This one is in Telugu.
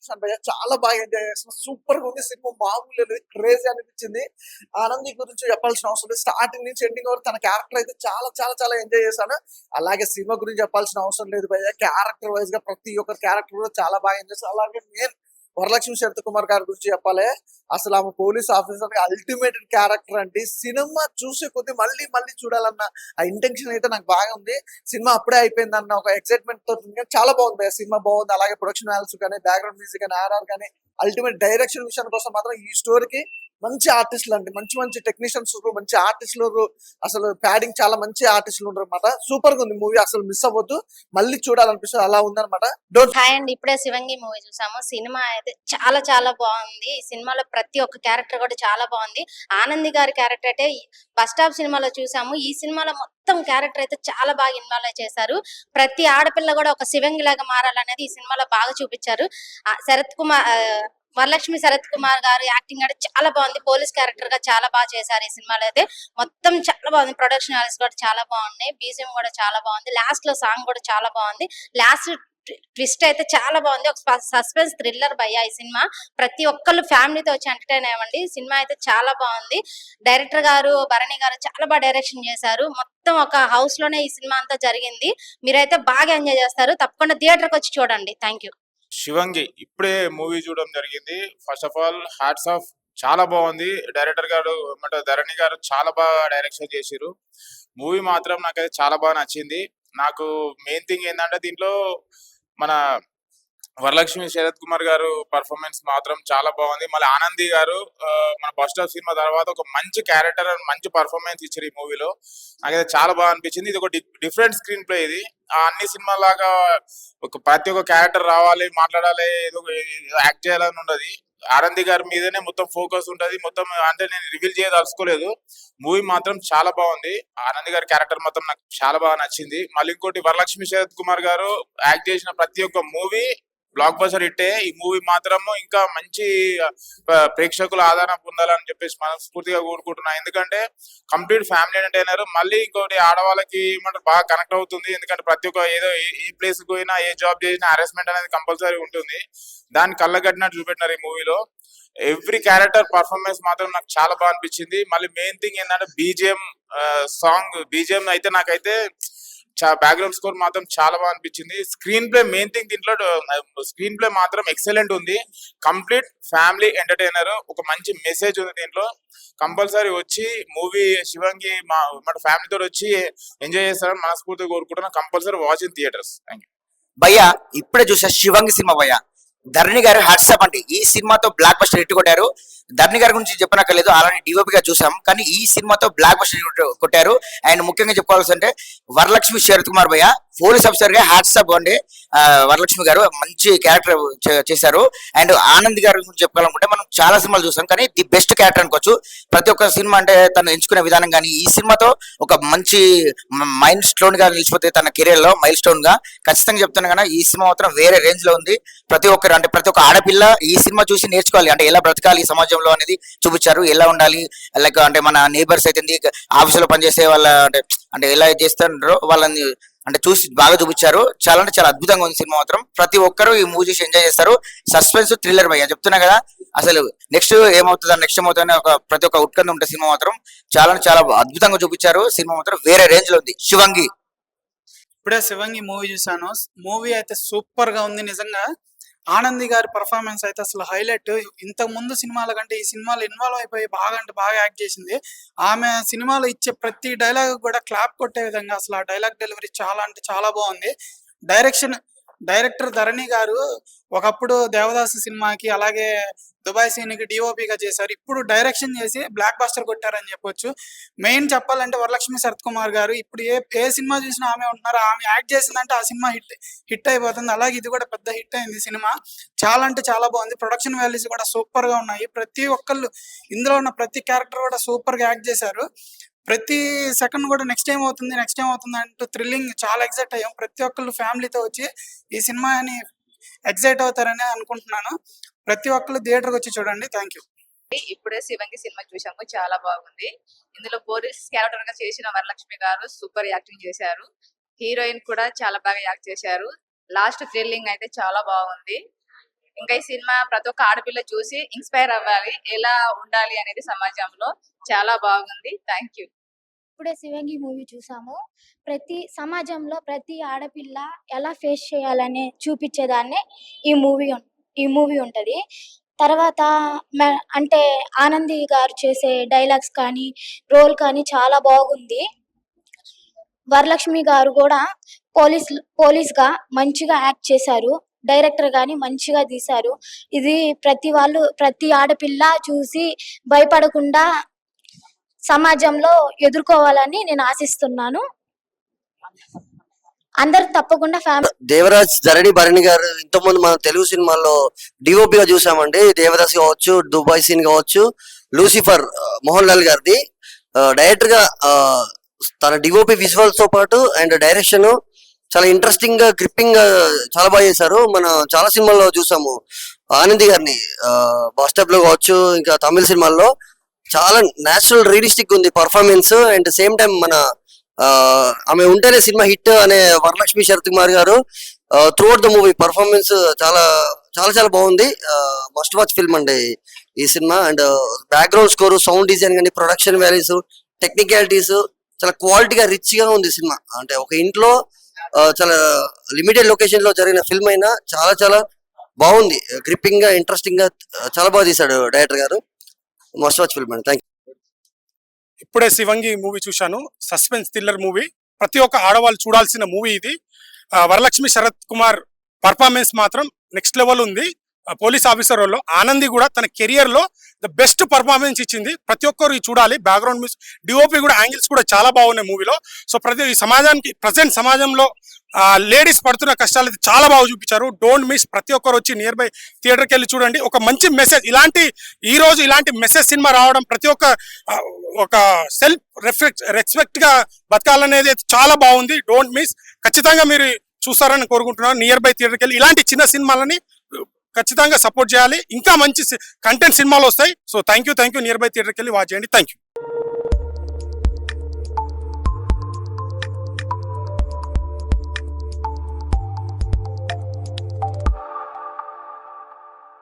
చూసాను భయ్య. చాలా బాగా ఎంజాయ్ చేస్తున్నా. సూపర్‌గా ఉంది సినిమా. మామూలుగా లేదు. క్రేజీ అనిపించింది. ఆనంది గురించి చెప్పాల్సిన అవసరం లేదు. స్టార్టింగ్ నుంచి ఎండింగ్ వరకు తన క్యారెక్టర్ అయితే చాలా చాలా చాలా ఎంజాయ్ చేశాను. అలాగే సినిమా గురించి చెప్పాల్సిన అవసరం లేదు భయ్య. క్యారెక్టర్ వైస్‌గా ప్రతి ఒక్కరి క్యారెక్టర్ కూడా చాలా బాగా ఎంజాయ్ చేశాను. అలాగే మెయిన్ వరలక్ష్మి శరత్కుమార్ గారి గురించి చెప్పాలి. అసలు ఆమె పోలీస్ ఆఫీసర్ అల్టిమేట్ క్యారెక్టర్ అండి. సినిమా చూసే కొద్దీ మళ్ళీ మళ్ళీ చూడాలన్న ఆ ఇంటెన్షన్ అయితే నాకు బాగా ఉంది. సినిమా అప్పుడే అయిపోయిందన్న ఒక ఎక్సైట్మెంట్ తో ఉంది. చాలా బాగుంది భయ్యా. సినిమా బాగుంది. అలాగే ప్రొడక్షన్ వాల్యూస్ కానీ, బ్యాక్గ్రౌండ్ మ్యూజిక్ కానీ, ఆర్ఆర్ కానీ, అల్టిమేట్ డైరెక్షన్ విషయం కోసం మాత్రం ఈ స్టోరీకి మంచి ఆర్టిస్టులు అండి, మంచి మంచి టెక్నీషియన్స్, మంచి ఆర్టిస్టులు, అసలు ప్యాడింగ్ చాలా మంచి ఆర్టిస్టులు ఉంటారు అనమాట. సూపర్ గా ఉంది మూవీ. అసలు మిస్ అవ్వద్దు. మళ్ళీ చూడాలనిపిస్తుంది. అలా ఉందన్నమాట. డోంట్. హాయ్ అండి, ఇప్పుడే శివంగి మూవీ చూసాము. సినిమా అయితే చాలా చాలా బాగుంది. ఈ సినిమాలో ప్రతి ఒక్క క్యారెక్టర్ కూడా చాలా బాగుంది. ఆనంది గారి క్యారెక్టర్ అయితే బస్ స్టాప్ సినిమాలో చూసాము. ఈ సినిమాలో మొత్తం క్యారెక్టర్ అయితే చాలా బాగా ఇన్వాల్వ్ చేశారు. ప్రతి ఆడపిల్ల కూడా ఒక శివంగి లాగా మారాలనేది ఈ సినిమాలో బాగా చూపించారు. శరత్ కుమార్ వరలక్ష్మి శరత్ కుమార్ గారు యాక్టింగ్ అంటే చాలా బాగుంది. పోలీస్ క్యారెక్టర్ గా చాలా బాగా చేశారు ఈ సినిమాలో అయితే. మొత్తం చాలా బాగుంది. ప్రొడక్షన్ వాల్యూస్ కూడా చాలా బాగున్నాయి. బీజిఎం కూడా చాలా బాగుంది. లాస్ట్ లో సాంగ్ కూడా చాలా బాగుంది. లాస్ట్ ట్విస్ట్ అయితే చాలా బాగుంది. ఒక సస్పెన్స్ థ్రిల్లర్ భయ్యా ఈ సినిమా. ప్రతి ఒక్కళ్ళు ఫ్యామిలీతో వచ్చి ఎంటర్టైన్ అవ్వండి. సినిమా అయితే చాలా బాగుంది. డైరెక్టర్ గారు భరణి గారు చాలా బాగా డైరెక్షన్ చేశారు. మొత్తం ఒక హౌస్ లోనే ఈ సినిమా అంతా జరిగింది. మీరైతే బాగా ఎంజాయ్ చేస్తారు. తప్పకుండా థియేటర్ కి వచ్చి చూడండి. Thank you. శివంగి ఇప్పుడే మూవీ చూడడం జరిగింది. First of all hats off, చాలా బాగుంది. డైరెక్టర్ గారు ధరణి గారు చాలా బాగా డైరెక్షన్ చేసిరు. మూవీ మాత్రం నాకైతే చాలా బాగా నచ్చింది. నాకు మెయిన్ థింగ్ ఏంటంటే దీంట్లో మన వరలక్ష్మి శరత్ కుమార్ గారు పర్ఫార్మెన్స్ మాత్రం చాలా బాగుంది. మళ్ళీ ఆనంది గారు మన బస్ స్టాప్ సినిమా తర్వాత ఒక మంచి క్యారెక్టర్ అండ్ మంచి పర్ఫార్మెన్స్ ఇచ్చారు ఈ మూవీలో. నాకైతే చాలా బాగా అనిపించింది. ఇది ఒక డిఫరెంట్ స్క్రీన్ ప్లే. ఇది అన్ని సినిమా లాగా ప్రతి ఒక్క క్యారెక్టర్ రావాలి, మాట్లాడాలి, ఏదో యాక్ట్ చేయాలని ఉండదు. ఆనంది గారి మీదనే మొత్తం ఫోకస్ ఉంటది. మొత్తం అంటే నేను రివీల్ చేయదలుచుకోలేదు. మూవీ మాత్రం చాలా బాగుంది. ఆనంది గారి క్యారెక్టర్ మాత్రం నాకు చాలా బాగా నచ్చింది. మళ్ళీ ఇంకోటి వరలక్ష్మి శరత్ కుమార్ గారు యాక్ట్ చేసిన ప్రతి ఒక్క మూవీ బ్లాక్ బస్టర్ హిట్టే. ఈ మూవీ మాత్రము ఇంకా మంచి ప్రేక్షకుల ఆదరణ పొందాలని చెప్పేసి మనస్ఫూర్తిగా కోరుకుంటున్నా. ఎందుకంటే కంప్లీట్ ఫ్యామిలీ ఎంటర్టైనర్. మళ్ళీ ఇంకోటి ఆడవాళ్ళకి ఏమంటారు బాగా కనెక్ట్ అవుతుంది. ఎందుకంటే ప్రతి ఒక్క ఏదో ఏ ప్లేస్ పోయినా, ఏ జాబ్ చేసినా హరాస్మెంట్ అనేది కంపల్సరీ ఉంటుంది. దాన్ని కళ్ళగట్టినట్టు చూపెట్టినారు ఈ మూవీలో. ఎవ్రీ క్యారెక్టర్ పర్ఫార్మెన్స్ మాత్రం నాకు చాలా బాగా అనిపించింది. మళ్ళీ మెయిన్ థింగ్ ఏంటంటే బీజిఎం సాంగ్, బీజిఎం అయితే నాకైతే బ్యాక్గ్రౌండ్ స్కోర్ మాత్రం చాలా బాగా అనిపించింది. Screen play main thing. దీంట్లో స్క్రీన్ ప్లే మాత్రం ఎక్సలెంట్ ఉంది. Complete family entertainer. ఒక మంచి మెసేజ్ ఉంది దీంట్లో. కంపల్సరీ వచ్చి మూవీ శివంగి మన ఫ్యామిలీతో వచ్చి ఎంజాయ్ చేస్తారని మనస్ఫూర్తిగా కోరుకుంటున్నా. Compulsory watch in theatres. Thank you. భయ్యా ఇప్పుడే చూసా శివంగి సినిమా భయ్యా. ధరణి గారు హ్యాట్సాప్ అంటే ఈ సినిమాతో బ్లాక్ బస్టర్ హిట్ కొట్టారు. ధరణి గారి గురించి చెప్పనక్కర్లేదు, ఆల్రెడీ డిఓపి గా చూసాం. కానీ ఈ సినిమాతో బ్లాక్ బస్టర్ కొట్టారు. అండ్ ముఖ్యంగా చెప్పుకోవాల్సి అంటే వరలక్ష్మి శరత్ కుమార్ భయ్య పోలీస్ ఆఫీసర్ గా హ్యాట్సాప్ అండి. వరలక్ష్మి గారు మంచి క్యారెక్టర్ చేశారు. అండ్ ఆనంద్ గారి గురించి చెప్పుకోవాలనుకుంటే మనం చాలా సినిమాలు చూసాం, కానీ ది బెస్ట్ క్యారెక్టర్ అనుకోవచ్చు. ప్రతి ఒక్క సినిమా అంటే తను ఎంచుకునే విధానం కానీ ఈ సినిమాతో ఒక మంచి మైల్ స్టోన్ గా నిలిచిపోతే తన కెరీర్ లో మైల్ స్టోన్ గా ఖచ్చితంగా చెప్తాను. కానీ ఈ సినిమా మాత్రం వేరే రేంజ్ లో ఉంది. ప్రతి ఒక్కరు అంటే ప్రతి ఒక్క ఆడపిల్ల ఈ సినిమా చూసి నేర్చుకోవాలి. అంటే ఎలా బ్రతకాలి ఈ సమాజంలో అనేది చూపించారు. ఎలా ఉండాలి, లైక్ అంటే మన నేబర్స్ అయితే ఆఫీసులో పనిచేసే వాళ్ళ అంటే ఎలా చేస్తారో వాళ్ళని అంటే చూసి బాగా చూపించారు. చాలా అంటే చాలా అద్భుతంగా ఉంది సినిమా మాత్రం. ప్రతి ఒక్కరు ఈ మూవీ చూసి ఎంజాయ్ చేస్తారు. సస్పెన్స్ థ్రిల్లర్ భయ్య చెప్తున్నా కదా. అసలు నెక్స్ట్ ఏమవుతుందని ఒక ప్రతి ఒక్క ఉత్కంఠ ఉంటుంది. సినిమా మాత్రం చాలా చాలా అద్భుతంగా చూపించారు. సినిమా మాత్రం వేరే రేంజ్ లో ఉంది. శివంగి ఇప్పుడే శివంగి మూవీ చూసాను. మూవీ అయితే సూపర్ గా ఉంది నిజంగా. ఆనంది గారి పర్ఫార్మెన్స్ అయితే అసలు హైలైట్. ఇంతకు ముందు సినిమాల కంటే ఈ సినిమాలో ఇన్వాల్వ్ అయిపోయి బాగా అంటే బాగా యాక్ట్ చేసింది. ఆమె సినిమాలో ఇచ్చే ప్రతి డైలాగ్ కూడా క్లాప్ కొట్టే విధంగా అసలు ఆ డైలాగ్ డెలివరీ చాలా అంటే చాలా బాగుంది. డైరెక్టర్ ధరణి గారు ఒకప్పుడు దేవదాసు సినిమాకి అలాగే దుబాయ్ సీన్కి డిఓపిగా చేశారు. ఇప్పుడు డైరెక్షన్ చేసి బ్లాక్ బస్టర్ కొట్టారని చెప్పొచ్చు. మెయిన్ చెప్పాలంటే వరలక్ష్మి శరత్ కుమార్ గారు ఇప్పుడు ఏ సినిమా చూసినా ఆమె ఉంటున్నారు. ఆమె యాక్ట్ చేసిందంటే ఆ సినిమా హిట్ అయిపోతుంది. అలాగే ఇది కూడా పెద్ద హిట్ అయింది సినిమా. చాలా అంటే చాలా బాగుంది. ప్రొడక్షన్ వాల్యూస్ కూడా సూపర్ గా ఉన్నాయి. ప్రతి ఒక్కళ్ళు ఇందులో ఉన్న ప్రతి క్యారెక్టర్ కూడా సూపర్ గా యాక్ట్ చేశారు. ప్రతి సెకండ్ కూడా నెక్స్ట్ టైం అవుతుంది అంటూ థ్రిల్లింగ్ చాలా ఎగ్జైట్ అయ్యాం. ప్రతి ఒక్కళ్ళు ఫ్యామిలీతో వచ్చి ఈ సినిమాని ఎగ్జైట్ అవుతారని అనుకుంటున్నాను. ప్రతి ఒక్కళ్ళు థియేటర్కి వచ్చి చూడండి. Thank you. ఇప్పుడే శివంగి సినిమా చూసాము. చాలా బాగుంది. ఇందులో పోలీస్ క్యారెక్టర్ గా చేసిన వరలక్ష్మి గారు సూపర్ యాక్టింగ్ చేశారు. హీరోయిన్ కూడా చాలా బాగా యాక్ట్ చేశారు. లాస్ట్ థ్రిల్లింగ్ అయితే చాలా బాగుంది. ఇంకా ఈ సినిమా ప్రతి ఒక్క ఆడపిల్ల చూసి ఇన్స్పైర్ అవ్వాలి, ఎలా ఉండాలి అనేది సమాజంలో. చాలా బాగుంది. Thank you. ఇప్పుడే శివంగి మూవీ చూసాము. ప్రతి సమాజంలో ప్రతి ఆడపిల్ల ఎలా ఫేస్ చేయాలని చూపించేదాన్నే ఈ మూవీ ఉంటది. తర్వాత అంటే ఆనంది గారు చేసే డైలాగ్స్ కానీ రోల్ కానీ చాలా బాగుంది. వరలక్ష్మి గారు కూడా పోలీస్ గా మంచిగా యాక్ట్ చేశారు. డైరెక్టర్ గాని మంచిగా తీశారు. ఇది ప్రతి ఆడపిల్ల చూసి భయపడకుండా సమాజంలో ఎదుర్కోవాలని నేను ఆశిస్తున్నాను. అందరు తప్పకుండా దేవరాజ్ భరణి గారు ఇంతకుముందు మనం తెలుగు సినిమాల్లో డిఓపి గా చూసామండి. దేవదాస్ కావచ్చు, దుబాయ్ సీన్ కావచ్చు, లూసిఫర్ మోహన్ లాల్ గారిది. డైరెక్టర్ గా తన డిఓపి విజువల్స్ తో పాటు అండ్ డైరెక్షన్ చాలా ఇంట్రెస్టింగ్ గా గ్రిప్పింగ్ గా చాలా బాగా చేశారు. మనం చాలా సినిమాల్లో చూసాము ఆనంది గారిని, బస్ స్టాప్ లో కావచ్చు, ఇంకా తమిళ సినిమాల్లో చాలా నేచురల్ రియలిస్టిక్ ఉంది పర్ఫార్మెన్స్. అండ్ సేమ్ టైం మన ఆమె ఉంటేనే సినిమా హిట్ అనే వరలక్ష్మి శరత్ కుమార్ గారు through out the movie performance చాలా చాలా చాలా బాగుంది. మస్ట్ వాచ్ ఫిల్మ్ అండి ఈ cinema. And background score, sound design కానీ, ప్రొడక్షన్ వాల్యూస్, టెక్నికాలిటీస్ చాలా క్వాలిటీగా రిచ్ గా ఉంది సినిమా. అంటే ఒక ఇంట్లో చాలా లిమిటెడ్ లొకేషన్ లో జరిగిన ఫిల్మ్ అయినా చాలా చాలా బాగుంది. గ్రిప్పింగ్ గా, ఇంట్రెస్టింగ్ గా చాలా బాగా తీశాడు డైరెక్టర్ గారు. మస్ట్ వాచ్ ఫిల్మ్ అండి. Thank you. ఇప్పుడే శివంగి మూవీ చూశాను. సస్పెన్స్ థ్రిల్లర్ మూవీ, ప్రతి ఒక్క ఆడవాళ్ళు చూడాల్సిన మూవీ ఇది. వరలక్ష్మి శరత్ కుమార్ పర్ఫార్మెన్స్ మాత్రం నెక్స్ట్ లెవెల్ ఉంది. పోలీస్ ఆఫీసర్ లో ఆనంది కూడా తన కెరియర్ లో ద బెస్ట్ పర్ఫార్మెన్స్ ఇచ్చింది. ప్రతి ఒక్కరు చూడాలి. బ్యాక్గ్రౌండ్ మ్యూజిక్, డిఓపి కూడా, యాంగిల్స్ కూడా చాలా బాగున్నాయి మూవీలో. సో ఈ సమాజానికి, ప్రజెంట్ సమాజంలో లేడీస్ పడుతున్న కష్టాలు చాలా బాగా చూపించారు. Don't miss. ప్రతి ఒక్కరు వచ్చి నియర్ బై థియేటర్కి వెళ్ళి చూడండి. ఒక మంచి మెసేజ్, ఈ రోజు ఇలాంటి మెసేజ్ సినిమా రావడం, ప్రతి ఒక్క ఒక సెల్ఫ్ రెస్పెక్ట్ గా బతకాలనేది చాలా బాగుంది. Don't miss. ఖచ్చితంగా మీరు చూస్తారని కోరుకుంటున్నాను. నియర్ బై థియేటర్కి వెళ్ళి ఇలాంటి చిన్న సినిమాలని ఖచ్చితంగా సపోర్ట్ చేయాలి. ఇంకా మంచి కంటెంట్ సినిమాలు వస్తాయి. So thank you. Near by థియేటర్కి వెళ్ళి వాచ్ చేయండి. Thank you.